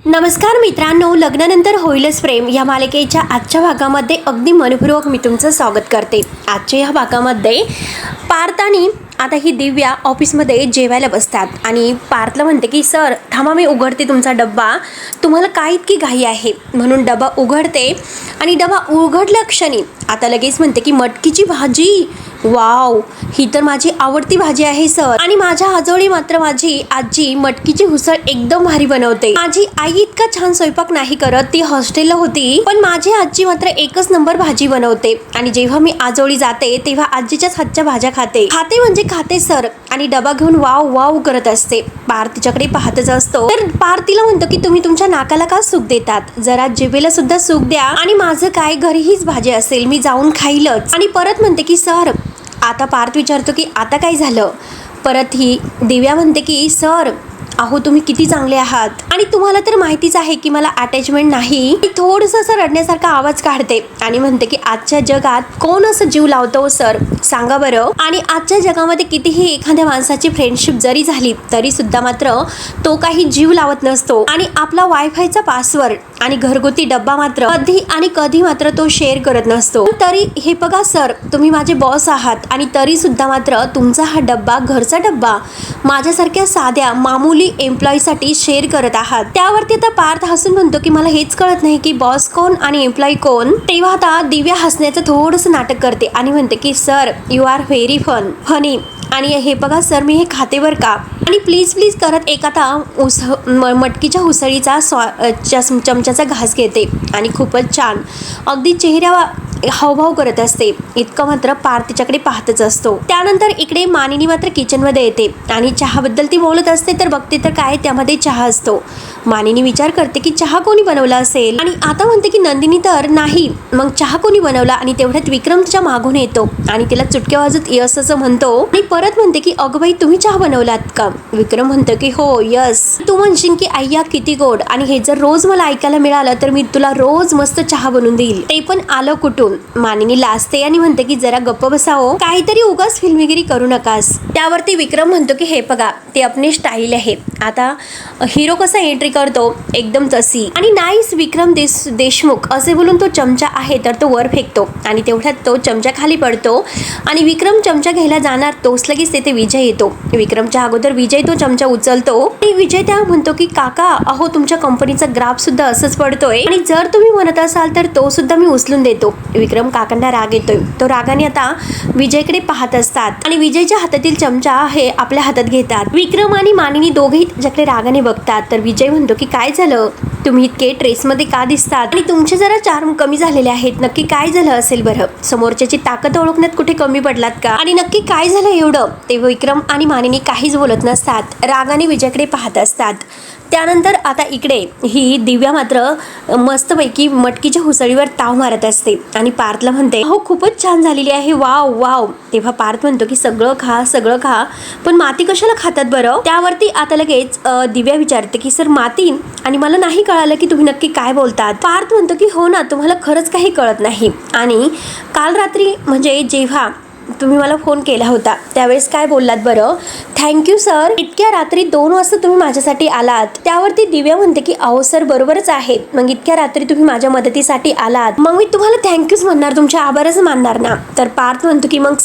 नमस्कार मित्रांनो, लग्नानंतर होईलच प्रेम या मालिकेच्या आजच्या भागामध्ये अगदी मनपूर्वक मी तुमचं स्वागत करते. आजच्या या भागामध्ये पार्थ आणि आता ही दिव्या ऑफिसमध्ये जेवायला बसतात आणि पार्थला म्हणते की सर थांबा, मी उघडते तुमचा डब्बा, तुम्हाला काय इतकी घाई आहे. म्हणून डबा उघडते आणि डबा उघडल्या क्षणी आता लगेच म्हणते की मटकीची भाजी, वाव, ही तर माझी आवडती भाजी आहे सर. आणि माझ्या आजोळी मात्र माझी आजी मटकीची उसळ एकदम भारी बनवते. माझी आई इतका छान स्वयंपाक नाही करत, ती हॉस्टेलला होती, पण माझी आजी मात्र एकच नंबर भाजी बनवते. आणि जेव्हा मी आजोळी जाते तेव्हा आजीच्याच हातच्या भाज्या खाते म्हणजे खाते सर. आणि डबा घेऊन वाव वाव करत असते. पार्थ तिच्याकडे पाहतच असतो. तर पार्थ तिला म्हणतो की तुम्ही तुमच्या नाकाला का सुख देतात, जरा जिभेला सुद्धा सुख द्या. आणि माझं काय, घरी हीच भाजी असेल, मी जाऊन खाईलच. आणि परत म्हणते की सर, आता पार्थ विचारतो की आता काय झालं. परत ही दिव्या म्हणते की सर अहो तुम्ही किती चांगले आहात, आणि तुम्हाला तर माहितीच आहे की मला अटॅचमेंट नाही. थोडंसं असं रडण्यासारखा आवाज काढते आणि म्हणते की आजच्या जगात कोण असं जीव लावतो सर, सांगा बरं. आणि आजच्या जगामध्ये कितीही एखाद्या माणसाची फ्रेंडशिप जरी झाली तरी सुद्धा मात्र तो काही जीव लावत नसतो. आणि आपला वायफायचा पासवर्ड आणि घरगुती डब्बा मात्र कधी आणि कधी मात्र तो शेअर करत नसतो. तरी हे बघा सर, तुम्ही माझे बॉस आहात आणि तरी सुद्धा मात्र तुमचा हा डब्बा, घरचा डब्बा, माझ्यासारख्या साध्या मामूली एम्प्लॉईसाठी शेअर करत आहात. त्यावरती आता पार्थ हसून म्हणतो की मला हेच कळत नाही की बॉस कोण आणि एम्प्लॉई कोण. तेव्हा आता दिव्या हसण्याचं थोडंसं नाटक करते आणि म्हणते की sir you are very funny. आणि हे बघा सर, मी हे खाते बरं का. आणि प्लीज प्लीज करत एक आता मटकीच्या उसळीचा चमच्याचा घास घेते आणि खूपच छान अगदी चेहऱ्यावर हावभाव करत असते. इतकं मात्र पार्थ तिच्याकडे पाहतच असतो. त्यानंतर इकडे मानिनी मात्र किचनमध्ये येते आणि चहाबद्दल ती बोलत असते. तर बघते तर काय, त्यामध्ये चहा असतो. मानिनी विचार करते की चहा कोणी बनवला असेल, आणि आता म्हणते की नंदिनी तर नाही, मग चहा कोणी बनवला. आणि तेवढ्यात विक्रम तिच्या मागून येतो आणि तिला चुटक्या वाजत यस असं म्हणतो. आणि परत म्हणते की अगं बाई, तुम्ही चहा बनवलात का. विक्रम म्हणतो की हो यस. तू म्हणशील की अय्या किती गोड, आणि हे जर रोज मला ऐकायला मिळालं तर मी तुला रोज मस्त चहा बनवून देईल, ते पण आलं कुठून. मानिनी लाजते आणि म्हणते की जरा गप्प बसावं, काहीतरी उगाच फिल्मगिरी करू नकास. त्यावरती विक्रम म्हणतो की हे बघा, ते आपली स्टाईल आहे, आता हिरो कसा एंट्री करतो एकदम तशी. आणि नाईस विक्रम देशमुख असे बोलून तो चमचा आहे तर तो वर फेकतो आणि तेवढ्यात तो चमचा खाली पडतो. आणि विक्रम चमचा घ्यायला जाणार तोच लगेच तेथे विजय येतो. विक्रमच्या अगोदर विजय तो चमचा उचलतो आणि विजय त्या म्हणतो की काका अहो, तुमच्या कंपनीचा ग्राफ सुद्धा असंच पडतोय, आणि जर तुम्ही म्हणत असाल तर तो सुद्धा मी उचलून देतो. विक्रम काकांना राग येतोय. तो रागाने आता विजयकडे पाहत असतात आणि विजयच्या हातातील चमचा हे आपल्या हातात घेतात. विक्रम आणि मानिनी दोघेही त्याच्याकडे रागाने बघतात. तर विजय म्हणतो की काय झालं, तुम्ही इतके ड्रेसमध्ये का दिसतात, आणि तुमचे जरा चार्म कमी झालेले आहेत, नक्की काय झालं असेल बरं, समोरच्याची ताकद ओळखण्यात कुठे कमी पडलात का, आणि नक्की काय झालं एवढं. ते विक्रम आणि मानिनी काहीच बोलत नसतात, रागाने विजयकडे पाहत असतात. त्यानंतर आता इकडे ही दिव्या मात्र मस्तपैकी मटकीच्या उसळीवर ताव मारत असते आणि पार्थला म्हणते हो खूपच छान झालेली आहे, वाव वाव. तेव्हा पार्थ म्हणतो की सगळं खा, पण माती कशाला खातात बरं. त्यावरती आता लगेच दिव्या विचारते की सर माती, आणि मला नाही कळालं की तुम्ही नक्की काय बोलतात. पार्थ म्हणतो की हो ना, तुम्हाला खरंच काही कळत नाही. आणि काल रात्री म्हणजे जेव्हा तुम्ही मला फोन केला होता त्यावेळेस काय बोललात बरं. थँक्यू सर, इतक्या रात्री 2 वाजता तुम्ही माझ्यासाठी आलात. त्यावरती दिव्या म्हणते की अहो सर बरोबरच आहे, मग इतक्या रात्री तुम्ही माझ्या मदतीसाठी आलात, मग मी तुम्हाला थँक्यूच म्हणणार, तुमचे आभारच मानणार ना. तर पार्थ म्हणतो की मग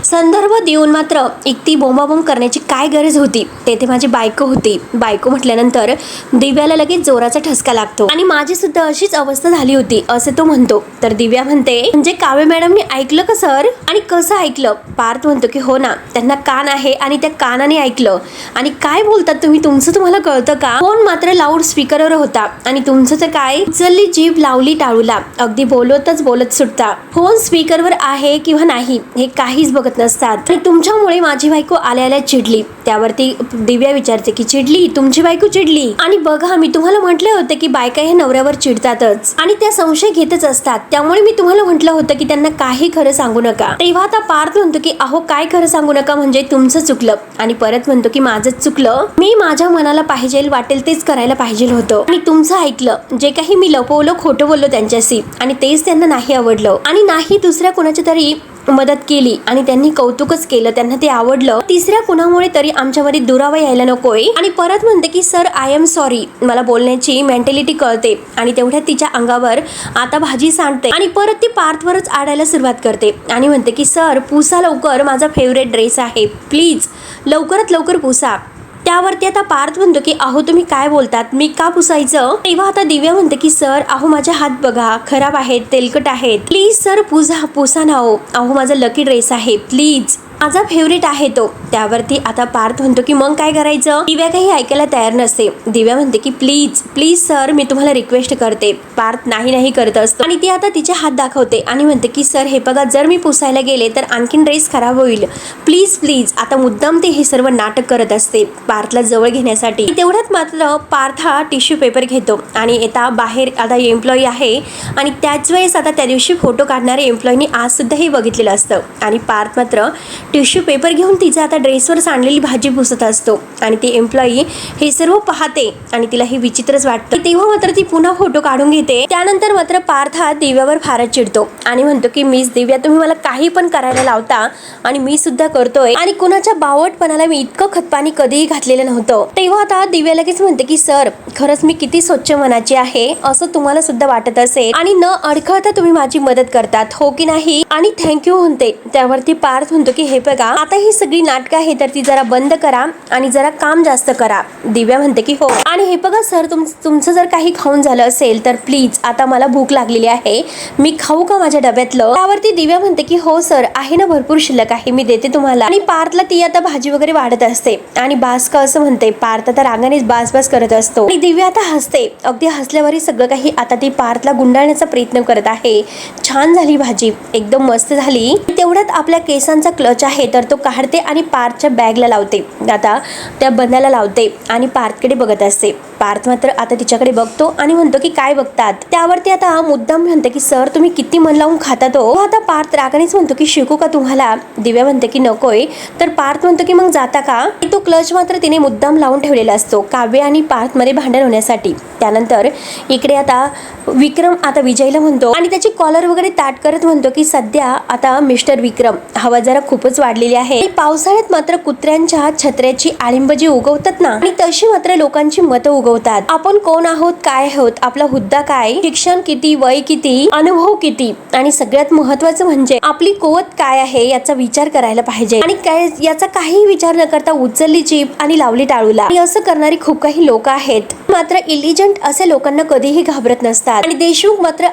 संदर्भ देऊन मात्र इतकी बोंबाबोंब करण्याची काय गरज होती, तेथे माझी बायको होती. बायको म्हटल्यानंतर दिव्याला लगेच जोराचा ठसका लागतो आणि माझी सुद्धा अशीच अवस्था झाली होती असे तो म्हणतो. तर दिव्या म्हणते म्हणजे काव्य मॅडमने ऐकलं का सर, आणि कसं ऐकलं. पार्थ म्हणतो की हो ना, त्यांना कान आहे आणि त्या कानाने ऐकलं. आणि काय बोलतात तुम्ही, तुमचं तुम्हाला कळतं का. फोन मात्र लाऊड स्पीकरवर होता आणि तुमचं तर काय, उचलली जीभ लावली टाळूला, अगदी बोलत सुटता. फोन स्पीकरवर आहे किंवा नाही हे काहीच बघत नसतात. आणि तुमच्यामुळे माझी बायको आल्याला चिडली. त्यावरती दिव्या विचारते की चिडली, तुमची बायको चिडली. आणि बघा, मी तुम्हाला म्हटले होते की बायका हे नवऱ्यावर चिडतातच आणि त्या संशय घेतच असतात, त्यामुळे मी तुम्हाला म्हटलं होतं की त्यांना काही खरं सांगू नका. तेव्हा आता पार्थ म्हणतो की अहो काय खरं सांगू नका म्हणजे तुमचं चुकलं. आणि परत म्हणतो की माझंच चुकलं, मी माझ्या मनाला पाहिजे वाटेल तेच करायला पाहिजे होतं, आणि तुमचं ऐकलं. जे काही मी लपवलं, खोटं बोललो त्यांच्याशी, आणि तेच त्यांना नाही आवडलं, आणि नाही दुसऱ्या कोणाच्या तरी मदत केली आणि त्यांनी कौतुकच केलं, त्यांना ते आवडलं. तिसऱ्या कुणामुळे तरी आमच्यामध्ये दुरावा यायला नकोय. आणि परत म्हणते की सर आय एम सॉरी, मला बोलण्याची मेंटॅलिटी कळते. आणि तेवढ्यात तिच्या अंगावर आता भाजी सांडते आणि परत ती पार्थवरच आडायला सुरुवात करते आणि म्हणते की सर पुसा लवकर, माझा फेवरेट ड्रेस आहे, प्लीज लवकरात लवकर पुसा. त्यावरती आता पार्थ म्हणतो की अहो तुम्ही काय बोलतात, मी का पुसायचं. तेव्हा आता दिव्या म्हणते की सर अहो माझे हात बघा, खराब आहेत, तेलकट आहेत, प्लीज सर पुसा ना हो. अहो माझा लकी ड्रेस आहे, प्लीज माझा फेवरेट आहे तो. त्यावरती आता पार्थ म्हणतो की मग काय करायचं. दिव्या काही ऐकायला तयार नसते. दिव्या म्हणते की प्लीज प्लीज सर मी तुम्हाला रिक्वेस्ट करते. पार्थ नाही नाही करत असतो आणि ती आता तिचे हात दाखवते आणि म्हणते की सर हे बघा, जर मी पुसायला गेले तर आणखीन ड्रेस खराब होईल, प्लीज प्लीज. आता मुद्दाम ते हे सर्व नाटक करत असते पार्थला जवळ घेण्यासाठी. तेवढ्यात मात्र पार्थ हा टिश्यू पेपर घेतो आणि येता बाहेर आता एम्प्लॉई आहे आणि त्याच वेळेस आता त्या दिवशी फोटो काढणाऱ्या एम्प्लॉईनी आज सुद्धा हे बघितलेलं असतं आणि पार्थ मात्र टिश्यू पेपर घेऊन तिचा आता ड्रेसवर सांडलेली भाजी पुसत असतो आणि ती एम्प्लॉई हे सर्व पाहते आणि तिला हे विचित्रच वाटतं. तेव्हा मात्र ती पुन्हा फोटो काढून घेते. त्यानंतर मात्र पार्थ हा दिव्यावर फारच चिडतो आणि म्हणतो की मिस दिव्या, तुम्ही मला काही पण करायला लावता आणि मी सुद्धा करतोय आणि कुणाच्या बावटपणाला मी इतकं खतपाणी कधीही घातलेलं नव्हतं. तेव्हा आता दिव्या लगेच म्हणते की सर खरंच मी किती स्वच्छ मनाची आहे असं तुम्हाला सुद्धा वाटत असेल आणि न अडखळता तुम्ही माझी मदत करतात, हो की नाही, आणि थँक्यू म्हणते. त्यावरती पार्थ म्हणतो की हे बघा, आता ही सगळी नाटकं आहे तर ती जरा बंद करा आणि जरा काम जास्त करा. दिव्या म्हणते की हो. आणि हे बघा सर, तुमचं जर काही खाऊन झालं असेल तर प्लीज, आता मला भूक लागलेली आहे, मी खाऊ का माझ्या डब्यातलं. त्यावरती दिव्या म्हणते की हो सर, आहे ना, भरपूर शिल्लक आहे, मी देते तुम्हाला. आणि पार्थला ती आता भाजी वगैरे वाढत असते आणि बास का असं म्हणते. पार्थ आता रागानेच बास बास करत असतो आणि दिव्या आता हसते. अगदी हसल्यावरही सगळं काही आता ती पार्थला गुंडाळण्याचा प्रयत्न करत आहे. छान झाली भाजी, एकदम मस्त झाली. तेवढ्यात आपल्या केसांचा क्लच आहे तर तो काढते आणि पार्थच्या बॅगला लावते, आता त्या बंदाला लावते आणि पार्थकडे बघत असते. पार्थ मात्र आता तिच्याकडे बघतो आणि म्हणतो की काय बघतात. त्यावरती आता मुद्दाम म्हणते की सर तुम्ही किती मन लावून खातात हो. आता पार्थ रागानेच म्हणतो की शिकू का तुम्हाला. दिव्या म्हणते की नकोय. तर पार्थ म्हणतो की मग जाता का. तो क्लच मात्र तिने मुद्दाम लावून ठेवलेला असतो काव्य आणि पार्थ मध्ये भांडण होण्यासाठी. त्यानंतर इकडे आता विक्रम आता विजयला म्हणतो आणि त्याची कॉलर वगैरे ताट करत म्हणतो की सध्या आता मिस्टर विक्रम, हवा जरा खूपच वाढलेली आहे. पावसाळ्यात मात्र कुत्र्यांच्या छत्र्याची आळिंबजी उगवतात ना, आणि तशी मात्र लोकांची मतं उगवतात. आपण कोण आहोत, काय आहोत, आपला हुद्दा काय, शिक्षण किती, वय किती, अनुभव किती, आणि सगळ्यात महत्वाचं म्हणजे आपली कुवत काय आहे याचा विचार करायला पाहिजे. आणि काय याचा काही विचार न करता उचलली जीभ आणि लावली टाळूला. आणि असं करणारी खूप काही लोक आहेत. मात्र इलिजंट असे लोकांना कधीही घाबरत नसतात. आणि देशमुख मात्र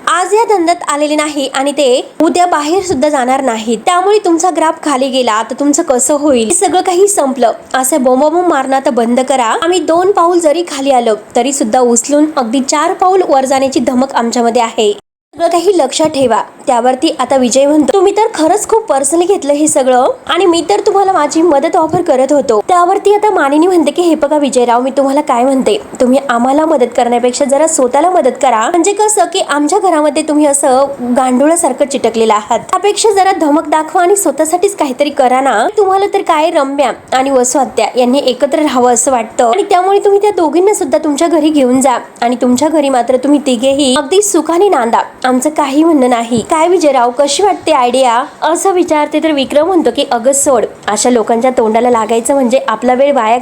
आज या धंद्यात आलेले नाही आणि ते उद्या बाहेर सुद्धा जाणार नाहीत. त्यामुळे तुमचा ग्राफ खाली गेला तर तुमचं कसं होईल, सगळं काही संपलं. असं बोंबाबोंब मारणं आता बंद करा. आम्ही 2 पाऊल जरी खाली आलो तरी सुद्धा उचलून अगदी 4 पाऊल वर जाण्याची धमक आमच्यामध्ये आहे, सगळं काही लक्षात ठेवा. त्यावरती आता विजय म्हणतो तुम्ही तर खरंच खूप पर्सनली घेतलं हे सगळं आणि मी तर तुम्हाला माझी मदत ऑफर करत होतो. त्यावरती आता मानिनी म्हणते की हे बघा विजयराव, मी तुम्हाला काय म्हणते, तुम्ही आम्हाला मदत करण्यापेक्षा जरा स्वतःला मदत करा. म्हणजे कसं की आमच्या घरामध्ये तुम्ही असं गांडुळासारखं चिटकलेलं आहात, त्यापेक्षा जरा धमक दाखवा आणि स्वतःसाठीच काहीतरी करा ना. तुम्हाला तर काय रम्या आणि वसुहत्या यांनी एकत्र राहावं असं वाटतं आणि त्यामुळे तुम्ही त्या दोघींना सुद्धा तुमच्या घरी घेऊन जा आणि तुमच्या घरी मात्र तुम्ही तिघेही अगदी सुखाने नांदा, आमचं काही म्हणणं नाही. काय विजयराव, कशी वाटते आयडिया असं विचारते तर विक्रम म्हणतो की अगं सोड, अशा लोकांच्या तोंडाला लागायचं म्हणजे आपला वेळ वाया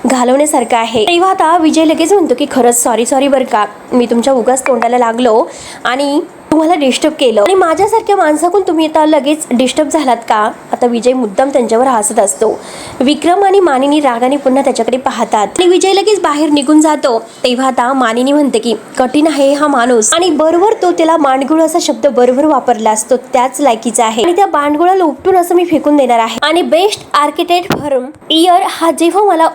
घालवण्यासारखं आहे. तेव्हा आता विजय लगेच म्हणतो की खरंच सॉरी बरं का, मी तुमच्या उगाच तोंडाला लागलो आणि तुम्हाला डिस्टर्ब केलं आणि माझ्यासारख्या माणसाकडून तुम्ही आता लगेच डिस्टर्ब झालात का. आता विजय मुद्दाम त्यांच्यावर हसत असतो. विक्रम आणि मानिनी रागाने पुन्हा त्याच्याकडे पाहतात आणि विजय लगेच बाहेर निघून जातो. तेव्हा आता मानिनी म्हणते की कठीण आहे हा माणूस आणि बरोबर तो त्याला मांडगुळ असा शब्द बरोबर वापरला असतो, त्याच लायकीचा आहे आणि त्या बांडगुळाला उपटून असं मी फेकून देणार आहे. आणि बेस्ट आर्किटेक्ट फर्म इयर हा जेव्हा मला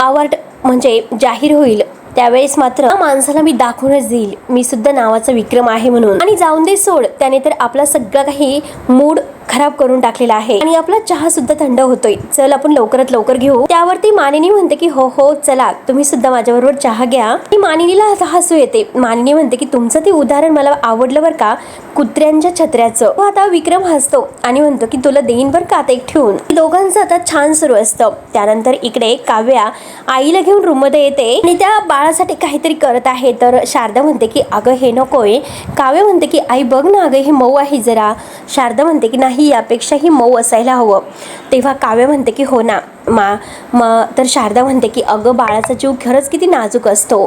अवॉर्ड म्हणजे जाहीर होईल त्यावेळेस मात्र माणसाला मी दाखवूनच देईल मी सुद्धा नावाचा विक्रम आहे म्हणून. आणि जाऊन दे सोड, त्याने तर आपला सगळा काही मूड खराब करून टाकलेला आहे आणि आपला चहा सुद्धा थंड होतोय, चल आपण लवकरात लवकर घेऊ. त्यावरती मानिनी म्हणते की हो हो चला, तुम्ही सुद्धा माझ्याबरोबर चहा घ्या. आणि मानिनीला हसू येते. मानिनी म्हणते की तुमचं ते उदाहरण मला आवडलं बरं का, कुत्र्यांच्या छत्र्याचं. आता विक्रम हसतो आणि म्हणतो की तुला देईन बरं का आता एक ठेवून. दोघांचं आता छान सुरू असतं. त्यानंतर इकडे काव्या आईला घेऊन रूम मध्ये येते आणि त्या बाळासाठी काहीतरी करत आहे. तर शारदा म्हणते की अगं हे नकोय. काव्या म्हणते की आई बघ ना अगं हे मऊ आहे जरा. शारदा म्हणते की नाही, यापेक्षा ही मऊ असायला हवं. तेव्हा काव्या म्हणते की हो ना तर शारदा म्हणते की अगं बाळाचा जीव खरंच किती नाजूक असतो.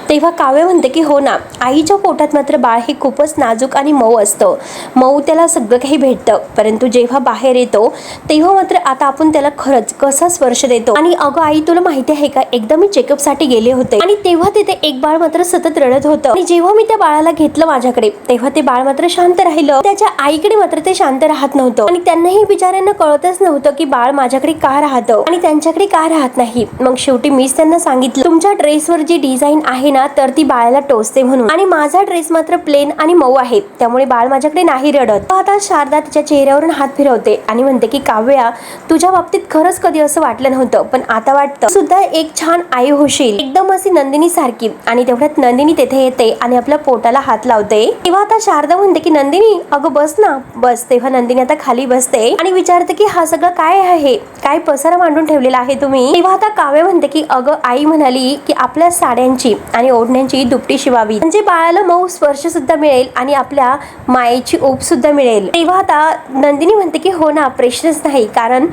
तेव्हा काव्या म्हणते की हो ना, आईच्या पोटात मात्र बाळ हे खूपच नाजूक आणि मऊ असतं. मऊ त्याला सगळं काही भेटतं, परंतु जेव्हा बाहेर येतो तेव्हा मात्र आता आपण त्याला खरंच कसा स्पर्श देतो. आणि अगं आई तुला माहिती आहे का, एकदा मी चेकअप साठी गेले होते आणि तेव्हा तिथे एक बाळ मात्र सतत रडत होतं आणि जेव्हा मी त्या बाळाला घेतलं माझ्याकडे तेव्हा ते बाळ मात्र शांत राहिलं. त्याच्या आईकडे मात्र ते शांत राहत नव्हतं आणि त्यांनाही बिचाऱ्यांना कळतच नव्हतं की बाळ माझ्याकडे का राहतं आणि त्यांच्याकडे का राहत नाही. मग शेवटी मीच त्यांना सांगितलं तुमच्या ड्रेसवर जी डिझाईन आहे ना तर ती बाळाला टोचते म्हणून, आणि माझा ड्रेस मात्र प्लेन आणि मऊ आहे त्यामुळे बाळ माझ्याकडे नाही रडत. आता शारदा तिच्या चेहऱ्यावरून हात फिरवते आणि म्हणते की काव्या तुझ्या बाबतीत खरंच कधी असं वाटलं नव्हतं, पण आता वाटतं सुद्धा एक छान आई होशील, एकदम अशी नंदिनी सारखी. आणि तेवढ्यात नंदिनी तेथे येते आणि आपल्या पोटाला हात लावते. तेव्हा आता शारदा म्हणते की नंदिनी अगं बस ना बस. तेव्हा नंदिनी आता खाली बसते आणि विचारते की हा सगळं काय आहे, काय पसारा मांडून ठेवलेला आहे तुम्ही. तेव्हा आता काव्य म्हणते की अगं आई म्हणाली की आपल्या साड्यांची आणि ओढण्यांची दुपटी शिवावी, म्हणजे बाळाला मऊ स्पर्श सुद्धा मिळेल आणि आपल्या मायेची ओप सुद्धा मिळेल. तेव्हा आता नंदिनी म्हणते की हो ना, प्रश्नच नाही, कारण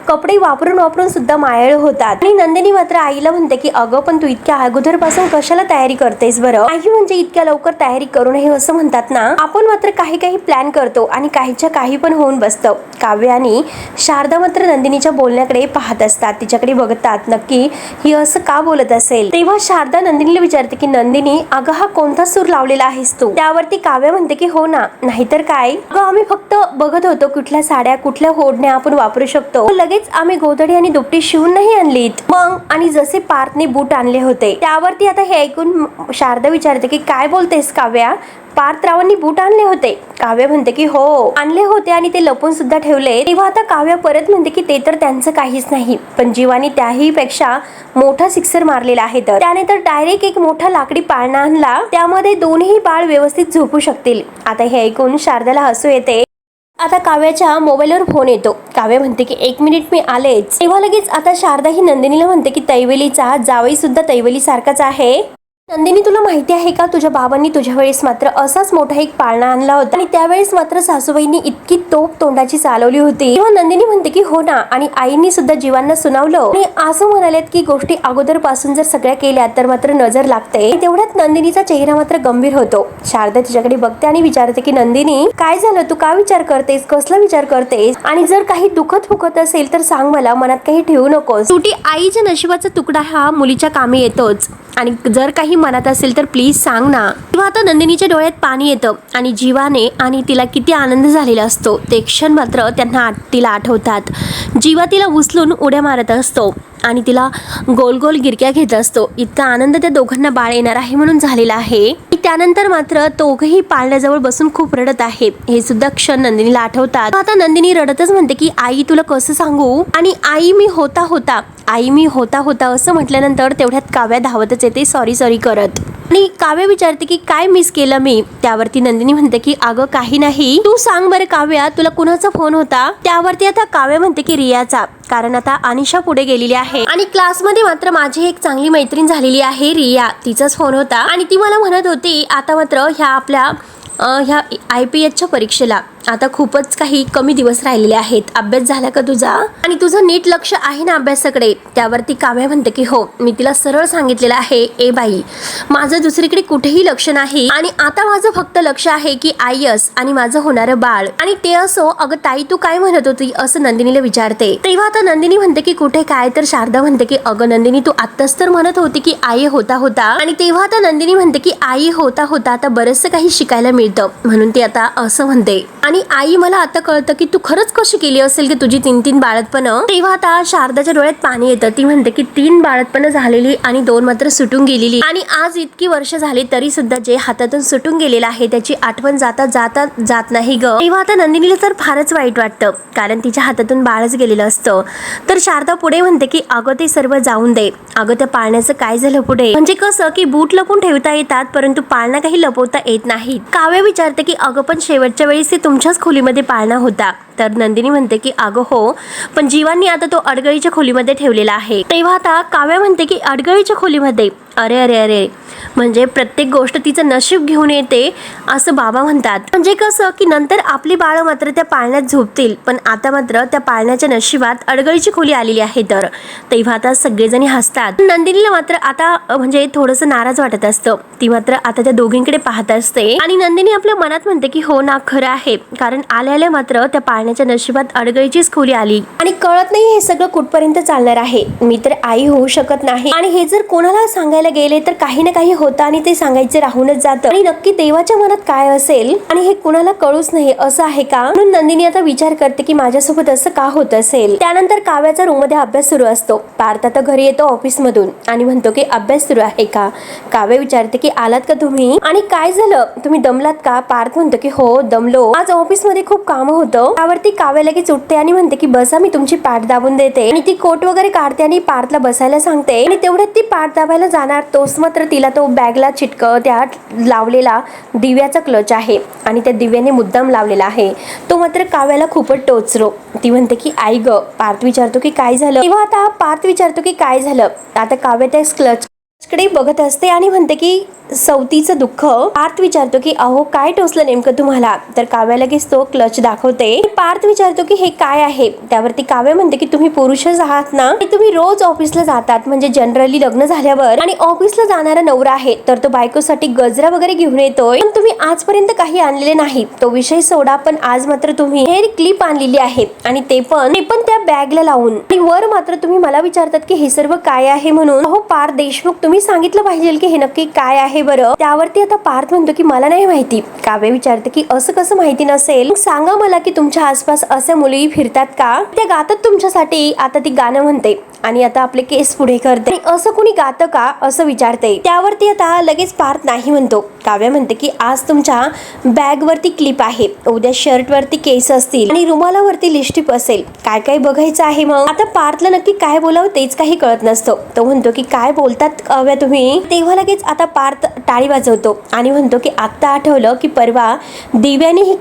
कपडे वापरून वापरून सुद्धा मायाळ होतात. आणि नंदिनी मात्र आईला म्हणते की अगं पण तू इतक्या अगोदरपासून कशाला तयारी करतेस बरं. आई म्हणजे इतक्या लवकर तयारी करू नये असं म्हणतात ना. आपण मात्र काही काही प्लॅन करतो आणि काहीच्या काही पण होऊन बसतं. काव्य आणि शारदा मात्र नंदिनीच्या बोलण्याकडे पाहत असतात, तिच्याकडे बघतात, नक्की ही असं का बोलत असेल. तेव्हा शारदा नंदिनीला विचारते की नंदिनी अगं हा कोणता सूर लावलेला आहेस तू. त्यावरती काव्य म्हणते की हो ना, नाहीतर काय अगं आम्ही फक्त बघत होतो कुठल्या साड्या कुठल्या ओढण्या आपण वापरू शकतो. आम्ही गोधडी आणि दुपटी शिवून नाही आणलीत मग, आणि जसे पार्थने बूट आणले होते. त्यावरती आता हे ऐकून शारदा विचारते की काय बोलतेस काव्या, पार्थरावांनी बूट आणले होते. काव्य म्हणते की हो आणले होते आणि ते लपून सुद्धा ठेवले. तेव्हा आता काव्य परत म्हणते की ते तर त्यांचं काहीच नाही, पण जीवानी त्याही पेक्षा मोठा सिक्सर मारलेला आहे. तर त्याने तर डायरेक्ट एक मोठा लाकडी पाळणा आणला, त्यामध्ये दोन्ही बाळ व्यवस्थित झोपू शकतील. आता हे ऐकून शारदाला हसू येते. आता काव्याच्या मोबाईलवर फोन येतो. काव्य म्हणते की 1 मिनिट मी आलेच. तेव्हा लगेच आता शारदा ही नंदिनीला म्हणते की तैवलीचा जावई सुद्धा तैवली सारखाच आहे. नंदिनी तुला माहिती आहे का, तुझ्या बाबांनी तुझ्या वेळेस मात्र असाच मोठा एक पाळणा आणला होता आणि त्यावेळेस मात्र सासूबाईंनी इतकी तोप तोंडाची चालवली होती. तेव्हा नंदिनी म्हणते की हो ना, आणि आईंनी सुद्धा जीवांना सुनावलं आणि असं म्हणालेत की गोष्टी अगोदर पासून जर सगळ्या केल्या तर मात्र नजर लागते. तेवढ्यात नंदिनीचा चेहरा मात्र गंभीर होतो. शारदा तिच्याकडे बघते आणि विचारते की नंदिनी काय झालं, तू का विचार करतेस, कसला विचार करतेस, आणि जर काही दुखत फुकत असेल तर सांग मला, मनात काही ठेवू नकोस. शेवटी आईच्या नशिबाचा तुकडा हा मुलीच्या कामी येतोच, आणि जर काही मनात असेल तर प्लीज सांग ना. तेव्हा आता नंदिनीच्या डोळ्यात पाणी येतं आणि जीवाने आणि तिला किती आनंद झालेला असतो ते क्षण मात्र त्यांना तिला आठवतात. जीवा तिला उचलून उड्या मारत असतो आणि तिला गोल गोल गिरक्या घेत असतो. इतका आनंद त्या दोघांना बाळ येणार आहे म्हणून झालेला आहे. त्यानंतर मात्र दोघेही पाळण्याजवळ बसून खूप रडत आहे. हे सुद्धा क्षण नंदिनीला आठवतात. आता नंदिनी रडतच म्हणते की आई तुला कसं सांगू, आणि आई मी होता होता असं म्हटल्यानंतर तेवढ्यात काव्या धावतच येते सॉरी करत, आणि काव्य विचारते की काय मिस केलं मी. त्यावरती नंदिनी म्हणते की अगं काही नाही, तू सांग बरं काव्या तुला कुणाचा फोन होता. त्यावरती आता काव्य म्हणते की रियाचा, कारण आता अनिशा पुढे गेलेली आहे आणि क्लासमध्ये मात्र माझी एक चांगली मैत्रीण झालेली आहे रिया, तिचाच फोन होता आणि ती मला म्हणत होती आता मात्र ह्या आपल्या ह्या IPSच्या परीक्षेला आता खूपच काही कमी दिवस राहिलेले आहेत. अभ्यास झाला का तुझा, आणि तुझं नीट लक्ष आहे ना अभ्यासाकडे. त्यावरती काव्य म्हणते की हो, मी तिला सरळ सांगितलेलं आहे ए बाई माझं दुसरीकडे कुठेही लक्ष नाही आणि आता माझं फक्त लक्ष आहे की IAS आणि माझं होणारं बाळ. आणि ते असो, अगं ताई तू काय म्हणत होती असं नंदिनीला विचारते. तेव्हा आता नंदिनी म्हणते की कुठे काय, तर शारदा म्हणते की अगं नंदिनी तू आत्ताच तर म्हणत होती की आई होता, आणि तेव्हा आता नंदिनी म्हणते की आई होता आता बरंचसं काही शिकायला मिळतं म्हणून ती आता असं म्हणते. आणि आणि आई मला आता कळतं की तू खरंच कशी केली असेल की तुझी 3 बाळंतपणं. तेव्हा आता शारदाच्या डोळ्यात पाणी येतं. ती म्हणते की 3 बाळंतपणं झालेली आणि 2 मात्र सुटून गेलेली, आणि आज इतकी वर्ष झाली तरी सुद्धा जे हातातून सुटून गेलेलं आहे त्याची आठवण जात नाही ग. तेव्हा आता नंदिनीला तर फारच वाईट वाटतं, कारण तिच्या हातातून बाळच गेलेलं असतं. तर शारदा पुढे म्हणते की अगं ते सर्व जाऊन दे, अगं त्या पाळण्याचं काय झालं पुढे. म्हणजे कसं की बूट लपून ठेवता येतात परंतु पाळणा काही लपवता येत नाही. काव्य विचारते की अगं पण शेवटच्या वेळेस ते तुमच्याच खोलीमध्ये पाळणा होता. तर नंदिनी म्हणते की अगं हो, पण जीवांनी आता तो अडगळीच्या खोलीमध्ये ठेवलेला आहे. तेव्हा आता काव्य म्हणते की अडगळीच्या खोलीमध्ये, अरे अरे अरे, म्हणजे प्रत्येक गोष्ट तिचं नशीब घेऊन येते असं बाबा म्हणतात. म्हणजे कसं की नंतर आपली बाळं मात्र त्या पाळण्यात झोपतील, पण आता मात्र त्या पाळण्याच्या नशिबात अडगळीची खोली आलेली आहे. तर तेव्हा आता सगळेजणी हसतात. नंदिनीला मात्र आता म्हणजे थोडंसं नाराज वाटत असतं. ती मात्र आता त्या दोघींकडे पाहत असते आणि नंदिनी आपल्या मनात म्हणते की हो ना, खरं आहे, कारण आल्याला मात्र त्या पाळण्याच्या नशिबात अडगळीचीच खोली आली आणि कळत नाही हे सगळं कुठपर्यंत चालणार आहे. मी तर आई होऊ शकत नाही आणि हे जर कोणाला सांगायला गेले तर काही ना काही होतं आणि ते सांगायचे राहूनच जातं, आणि नक्की देवाच्या मनात काय असेल आणि हे कुणाला कळूच नाही असं आहे का. म्हणून नंदिनी आता विचार करते की माझ्यासोबत असं का होत असेल. त्यानंतर काव्याचा रूम मध्ये अभ्यास सुरू असतो. पार्थ आता घरी येतो ऑफिस मधून आणि म्हणतो की अभ्यास सुरू आहे का. काव्य विचारते की आलात का तुम्ही आणि काय झालं, तुम्ही दमलात का. पार्थ म्हणतो की हो दमलो, आज ऑफिस मध्ये खूप काम होतं. त्यावरती काव्य लगेच उठते आणि म्हणते की बसा, मी तुमची पाठ दाबून देते, आणि ती कोट वगैरे काढते आणि पार्थला बसायला सांगते. आणि तेवढ्यात ती पाठ दाबायला जाणार तोच मात्र तिला तो बॅगला त्या लावलेला दिव्याचा क्लच आहे आणि त्या दिव्याने मुद्दाम लावलेला आहे. तो मात्र काव्याला खूपच टोचलो. ती म्हणते की आई ग. पार्थ विचारतो की काय झालं. तेव्हा आता पार्थ विचारतो की काय झालं. आता काव्य त्या क्लच कडे बघत असते आणि म्हणते की सवतीचं दुःख. पार्थ विचारतो की अहो काय टोचलं नेमकं तुम्हाला. तर काव्य लगेच तो क्लच दाखवते. पार्थ विचारतो की हे काय आहे. त्यावरती काव्य म्हणते की तुम्ही पुरुषच आहात ना, तुम्ही रोज ऑफिसला जातात, म्हणजे जनरली लग्न झाल्यावर आणि ऑफिसला जाणारा नवरा आहे तर तो बायकोसाठी गजरा वगैरे घेऊन येतोय, पण तुम्ही आजपर्यंत काही आणलेले नाही. तो विषय सोडा, पण आज मात्र तुम्ही हेअर क्लिप आणलेली आहे आणि ते पण त्या बॅगला लावून, आणि वर मात्र तुम्ही मला विचारतात की हे सर्व काय आहे म्हणून. अहो पार्थ देशमुख, तुम्ही सांगितलं पाहिजे की हे नक्की काय आहे बरं. त्यावरती आता पार्थ म्हणतो की मला नाही माहिती. काव्य विचारते की असं कसं माहिती नसेल, सांगा मला की तुमच्या आसपास अशा मुली फिरतात का, त्या गातात तुमच्यासाठी. आता ती गाणं म्हणते आणि आता आपले केस पुढे करते. असं कोणी गातं का असं विचारते. त्यावरती आता लगेच पार्थ नाही म्हणतो. काव्य म्हणते की आज तुमच्या बॅग वरती क्लिप आहे, उद्या शर्ट वरती केस असतील आणि रुमालावरती लिपस्टिक असेल, काय काय बघायचं आहे. मग आता पार्थला नक्की काय बोलावं तेच काही कळत नसतं. तो म्हणतो की काय बोलतात काव्य तुम्ही. तेव्हा लगेच आता पार्थ टाळी वाजवतो आणि म्हणतो की आता आठवलं की परवा दिव्याने ही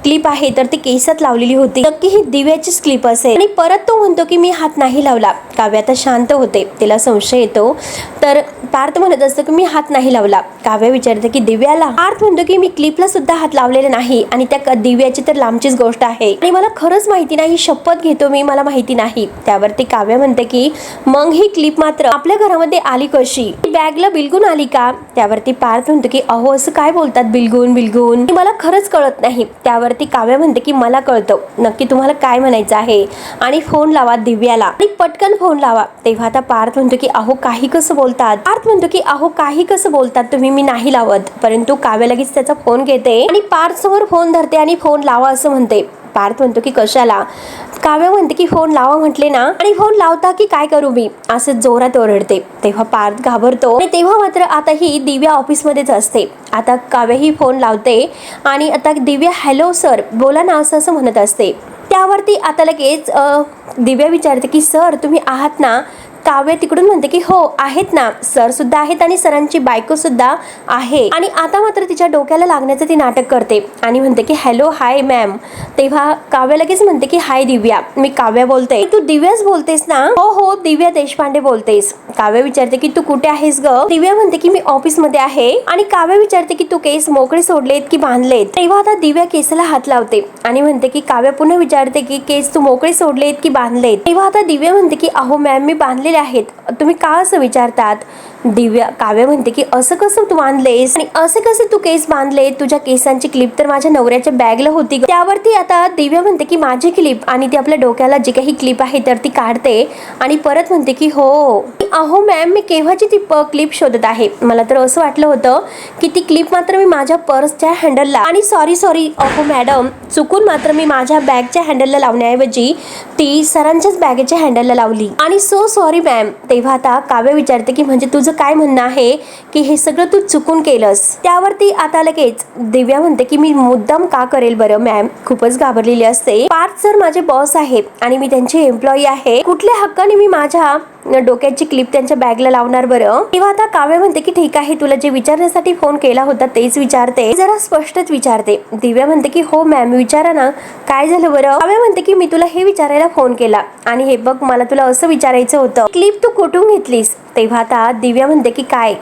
क्लिप आहे तर ती केसात लावलेली होती, नक्की ही दिव्याचीच क्लिप असेल. आणि परत तो म्हणतो की मी हात नाही लावला. काव्य आता शांत होते, तिला संशय येतो. तर पार्थ म्हणत असतो की मी हात नाही लावला. काव्य विचारते की दिव्याला. पार्थ म्हणतो की मी क्लिपला सुद्धा हात लावलेला नाही आणि त्या दिव्याची तर लांबचीच गोष्ट आहे आणि मला खरंच माहिती नाही, शपथ घेतो मी, मला माहिती नाही. त्यावरती काव्य म्हणते की मग ही क्लिप मात्र आपल्या घरामध्ये आली कशी, बॅगला बिलगून आली का. त्यावरती पार्थ म्हणतो की अहो असं काय बोलतात बिलगून मला खरंच कळत नाही. त्यावरती काव्य म्हणते की मला कळतं, नक्की तुम्हाला काय म्हणायचं आहे आणि फोन लावा दिव्याला आणि पटकन फोन लावा. तेव्हा आता पार्थ म्हणतो की अहो काही कसं बोलतात. पार्थ म्हणतो की अहो काही कसं बोलतात तुम्ही, मी नाही लावत. परंतु काव्य लगेच त्याचा फोन घेते आणि पार्थ समोर फोन धरते आणि फोन लावा असं म्हणते. पार्थ म्हणतो की कशाला. काव्य म्हणते की फोन लावा म्हटले ना, आणि फोन लावता की काय करू मी, असं जोरात ओरडते. तेव्हा पार्थ घाबरतो आणि तेव्हा मात्र आता ही दिव्या ऑफिस मध्येच असते. आता काव्य ही फोन लावते आणि आता दिव्या हॅलो सर बोला ना असं म्हणत असते. त्यावरती आता लगेच दिव्या विचारते की सर तुम्ही आहात ना. काव्य तिकडून म्हणते की हो आहेत ना, सर सुद्धा आहेत आणि सरांची बायको सुद्धा आहे. आणि आता मात्र तिच्या डोक्याला लागण्याचं ती नाटक करते आणि म्हणते की हॅलो हाय मॅम. तेव्हा काव्य लगेच म्हणते की हाय दिव्या, मी काव्या बोलते. तू दिव्याच बोलतेस ना. हो हो दिव्या देशपांडे बोलतेस. काव्य विचारते की तू कुठे आहेस ग. दिव्या म्हणते की मी ऑफिस मध्ये आहे. आणि काव्य विचारते की तू केस मोकळे सोडलेत की बांधलेत. तेव्हा आता दिव्या केसाला हात लावते आणि म्हणते की काव्य पुन्हा विचारते की केस तू मोकळे सोडलेत की बांधलेत. तेव्हा आता दिव्या म्हणते की अहो मॅम मी बांधलेले आहेत, तुम्ही का असं विचारतात. दिव्या काव्य म्हणते की असं कसं तू बांधलेस आणि असं कसं तू केस बांधले, तुझ्या केसांची क्लिप तर माझ्या नवऱ्याच्या बॅगला होती. त्यावरती आता दिव्या म्हणते की माझी क्लिप आणि ती आपल्या डोक्याला जी काही क्लिप आहे तर ती काढते आणि परत म्हणते की हो अहो मॅम मी केव्हाची ती क्लिप शोधत आहे. मला तर असं वाटलं होतं की ती क्लिप मात्र मी माझ्या पर्सच्या हँडलला आणि सॉरी अहो मॅडम चुकून मात्र मी माझ्या बॅगच्या हँडलला लावण्याऐवजी ती सरांच्याच बॅगेच्या हँडलला लावली आणि सो सॉरी मॅम. तेव्हा आता काव्य विचारते की म्हणजे तुझं काय म्हणणं आहे की हे सगळं तू चुकून केलंस. त्यावरती आता लगेच दिव्या म्हणते की मी मुद्दाम का करेल बरं मॅम. खूपच घाबरलेली असते. पार्थ सर माझे बॉस आहेत आणि मी त्यांची एम्प्लॉई आहे. कुठल्या हक्काने मी माझ्या डोक्याची क्लिप त्यांच्या बॅगला लावणार बरं. तेव्हा आता काव्य म्हणते की ठीक आहे तुला जे विचारण्यासाठी फोन केला होता तेच विचारते, जरा स्पष्टच विचारते. दिव्या म्हणते की हो मॅम विचारा ना काय झालं बरं. काव्य म्हणते की मी तुला हे विचारायला फोन केला आणि हे बघ मला तुला असं विचारायचं होतं क्लिप तू कुठून घेतलीस. तेव्हा आता दिव्या म्हणते की काय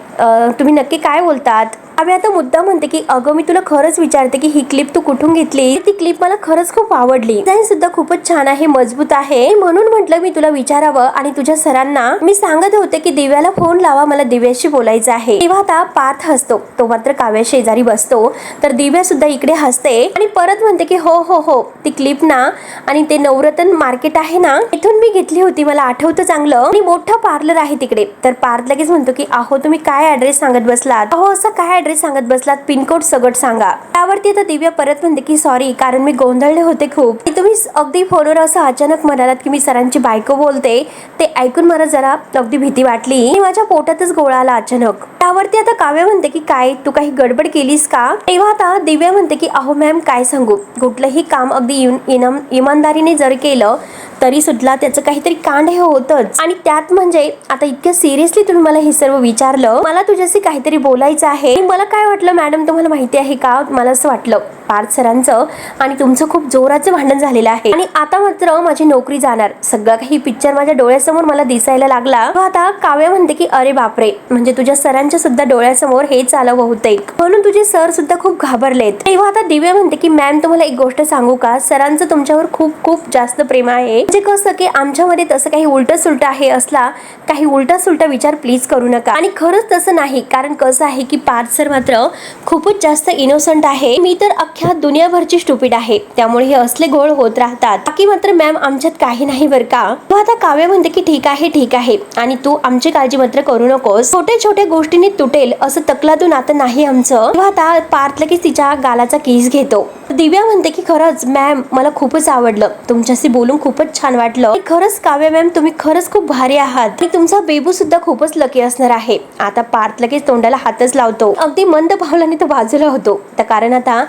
तुम्ही नक्की काय बोलतात. काव्य आता मुद्दा म्हणते की अगं मी तुला खरंच विचारते की ही क्लिप तू कुठून घेतली. ती क्लिप मला खरंच खूप आवडली, डिझाईन सुद्धा खूपच छान आहे, मजबूत आहे, म्हणून म्हटलं मी तुला विचारावं आणि तुझ्या सरांना मी सांगत होते की दिव्याला फोन लावा, मला दिव्याशी बोलायचं आहे. तेव्हा आता पार्थ हसतो, तो मात्र काव्या शेजारी बसतो. तर दिव्या सुद्धा इकडे हसते आणि परत म्हणते की हो हो हो ती क्लिप ना आणि ते नवरत्न मार्केट आहे ना इथून मी घेतली होती, मला आठवतं चांगलं आणि मोठं पार्लर आहे तिकडे. तर पार्थ लगेच म्हणतो की अहो तुम्ही काय ऍड्रेस सांगत बसलात, अहो असं काय ऍड्रेस सांगत बसलात, पिनकोड सगट सांगा. त्यावरती आता दिव्या परत म्हणते की सॉरी कारण मी गोंधळले होते खूप. तुम्ही अगदी फोनवर असं अचानक म्हणालात की मी सरांची बायको बोलते, ते ऐकून मला जरा अगदी भीती वाटली आणि माझ्या पोटातच गोळा आला अचानक. त्यावरती आता काव्य म्हणते की काय तू काही गडबड केलीस का. तेव्हा आता दिव्या म्हणते की अहो मॅम काय सांगू, कुठलंही काम अगदी इमानदारीने जर केलं तरी सुद्धा त्याचं काहीतरी कांड हे होतच आणि त्यात म्हणजे आता इतक्या सिरियसली तुम्ही मला हे सर्व विचारलं, मला तुझ्याशी काहीतरी बोलायचं आहे. मला काय वाटलं मॅडम तुम्हाला माहिती आहे का, मला असं वाटलं पार्थ सरांचं आणि तुमचं खूप जोराचं भांडण झालेलं आहे आणि आता मात्र माझी नोकरी जाणार, सगळं काही पिक्चर माझ्या डोळ्यासमोर मला दिसायला लागला. आता काव्य म्हणते की अरे बापरे म्हणजे तुझ्या सरांच्या सुद्धा डोळ्यासमोर हे चालू बहुतेक, म्हणून तुझे सर सुद्धा खूप घाबरलेत. तेव्हा आता दिव्या म्हणते की मॅम तुम्हाला एक गोष्ट सांगू का, सरांचं तुमच्यावर खूप खूप जास्त प्रेम आहे. म्हणजे कसं की आमच्यामध्ये तसं काही उलट सुलट आहे, असला काही उलटा सुलटा विचार प्लीज करू नका. आणि खरंच तसं नाही, कारण कसं आहे की पार्थ सर मात्र खूपच जास्त इनोसंट आहे, मी तर अख्ख्या दुनियाभरची स्टुपिड आहे, त्यामुळे हे असले गोळ होत राहतात. बाकी मात्र मॅम आमच्यात काही नाही बरं का. आता काव्य म्हणते की ठीक आहे आणि तू आमची काळजी मात्र करू नकोस, छोट्या छोट्या गोष्टीने तुटेल असं तकलादून आता नाही आमचं. आता पार्थ लगेच तिच्या गालाचा किस घेतो. दिव्या म्हणते की खरंच मॅम मला खूपच आवडलं, तुमच्याशी बोलून खूपच छान वाटलं. खरंच काव्य मॅम तुम्ही खरंच खूप भारी आहात आणि तुमचा बेबू सुद्धा खूपच लकी असणार आहे. आता पार्थ लगेच तोंडाला हातच लावतो, अगदी मंद पावलाने तो बाजूला होतो. तर कारण आता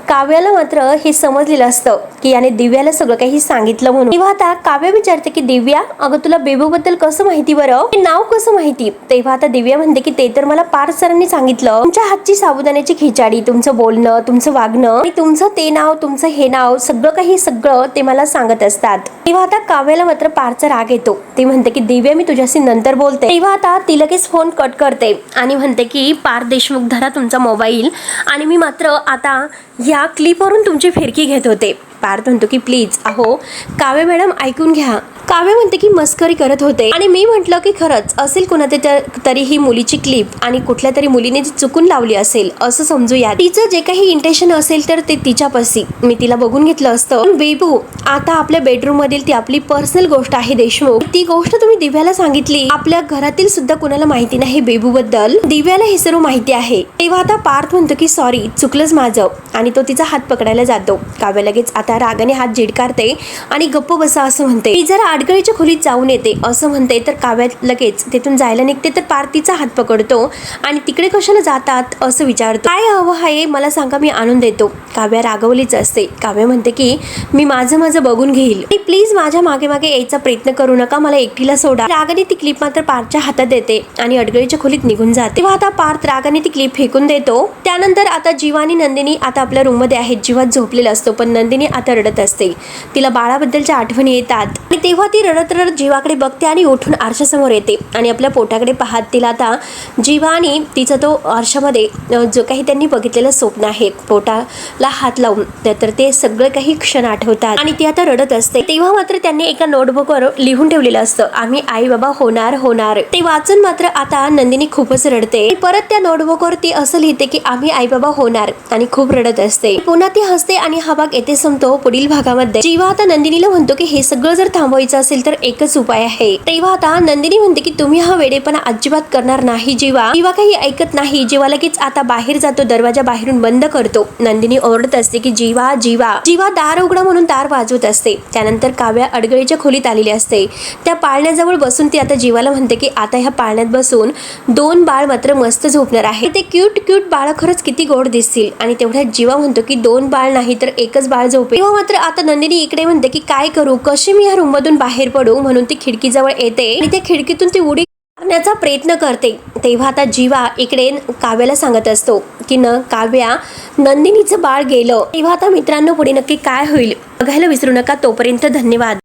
काव्याला मात्र हे समजलेलं असतं की याने दिव्याला सगळं काही सांगितलं म्हणून. तेव्हा आता काव्य विचारते की दिव्या अगं तुला बेबू बद्दल कसं माहिती बरं, हे नाव कसं माहिती. तेव्हा आता दिव्या म्हणते की ते तर मला पार्थ सरांनी सांगितलं, तुमच्या हातची साबुदाण्याची खिचडी, तुमचं बोलणं, तुमचं वागणं आणि तुमचं ते नाव, तुमचं हे नाव, सगळं ते मला सांगत असतात. तेव्हा आता काव्याला मात्र पार्थचा राग येतो, ती म्हणते की दिव्या मी तुझ्याशी नंतर बोलते. तेव्हा आता ती लगेच फोन कट करते आणि म्हणते की पार्थ देशमुख धरा तुमचा मोबाईल आणि मी मात्र आता या क्लिपवरून तुमची फिरकी घेत होते. पार्थ म्हणतो की प्लीज अहो काव्य मॅडम ऐकून घ्या. काव्य म्हणते की मस्करी करत होते आणि मी म्हटलं की खरंच असेल कोणाच्या तरी ही मुलीची क्लिप आणि कुठल्या तरी मुलीने जी चुकून लावली असेल असं समजूया. तिचं जे काही इंटेन्शन असेल तर ते तिच्यापाशी मी तिला बघून घेतलं असतं. बेबू आता आपल्या बेडरूम मधील ती आपली पर्सनल गोष्ट आहे देशमुख, ती गोष्ट तुम्ही दिव्याला सांगितली, आपल्या घरातील सुद्धा कुणाला माहिती नाही बेबू बद्दल, दिव्याला हे सर्व माहिती आहे. तेव्हा आता पार्थ म्हणतो की सॉरी चुकलंच माझं आणि तो तिचा हात पकडायला जातो. काव्य लगेच आता रागाने हात झिडकारते आणि गप्प बसा असं म्हणते. ती जरा अडगळीच्या खोलीत जाऊन येते असं म्हणते. तर काव्य लगेच तिथून जायला निघते तर पार्थ तिचा हात पकडतो आणि तिकडे कशाला जातात असं विचारतो. काय हवं आहे मला सांगा मी आणून देतो. काव्य रागवलीच असते. काव्य म्हणते की मी माझं बघून घेईल, प्लीज माझ्या मागे मागे यायचा प्रयत्न करू नका, मला एकटीला सोडा. रागाने ती क्लिप मात्र पार्थच्या हातात देते आणि अडगळीच्या खोलीत निघून जाते. तेव्हा आता पार्थ रागाने ती क्लिप फेकून देतो. त्यानंतर आता जीवा आणि नंदिनी आता आपल्या रूम मध्ये आहेत. जीवा झोपलेला असतो पण नंदिनी आता रडत असते, तिला बाळाबद्दलच्या आठवणी येतात आणि तेव्हा तेव्हा ती रडत रडत जीवाकडे बघते आणि उठून आरशासमोर येते आणि आपल्या पोटाकडे पाहत तिला आता जीवा आणि तिचा तो आरशामध्ये जो काही त्यांनी बघितलेलं स्वप्न आहे पोटाला हात लावून तर ते सगळं काही क्षण आठवतात आणि ती आता रडत असते. तेव्हा मात्र त्यांनी एका नोटबुकवर लिहून ठेवलेलं असतं, आम्ही आई बाबा होणार होणार. ते वाचून मात्र आता नंदिनी खूपच रडते. परत त्या नोटबुकवर ती असं लिहिते की आम्ही आई बाबा होणार आणि खूप रडत असते. पुन्हा ती हसते आणि हा भाग येथे संपतो. पुढील भागामध्ये जीवा आता नंदिनीला म्हणतो की हे सगळं जर थांबवायचं असेल तर एकच उपाय आहे. तेव्हा आता नंदिनी म्हणते की तुम्ही हा वेडेपणा अजिबात करणार नाही. जीवा काही ऐकत नाही. जीवा लगेच आता बाहेर जातो, दरवाजा बाहेरून बंद करतो. नंदिनी ओरडत असते की जीवा जीवा जीवा दार उघडा म्हणून दार वाजवत असते. त्यानंतर काव्या अडगळीच्या खोलीत आलेली असते. त्या पाळण्याजवळ बसून ती आता जीवाला म्हणते की आता ह्या पाळण्यात बसून 2 बाळ मात्र मस्त झोपणार आहे. ते क्यूट बाळ खरंच किती गोड दिसतील. आणि तेवढ्यात जीवा म्हणतो की 2 बाळ नाही तर एकच बाळ झोपे. तेव्हा मात्र आता नंदिनी इकडे म्हणते की काय करू, कशी मी ह्या रूम मधून बाहेर पडू. म्हणून ती खिडकीजवळ येते आणि त्या खिडकीतून ती उडी मारण्याचा प्रयत्न करते. तेव्हा आता जीवा इकडे काव्याला सांगत असतो की काव्या नंदिनीचं बाळ गेलं. तेव्हा आता मित्रांनो पुढे नक्की काय होईल बघायला विसरू नका. तोपर्यंत धन्यवाद.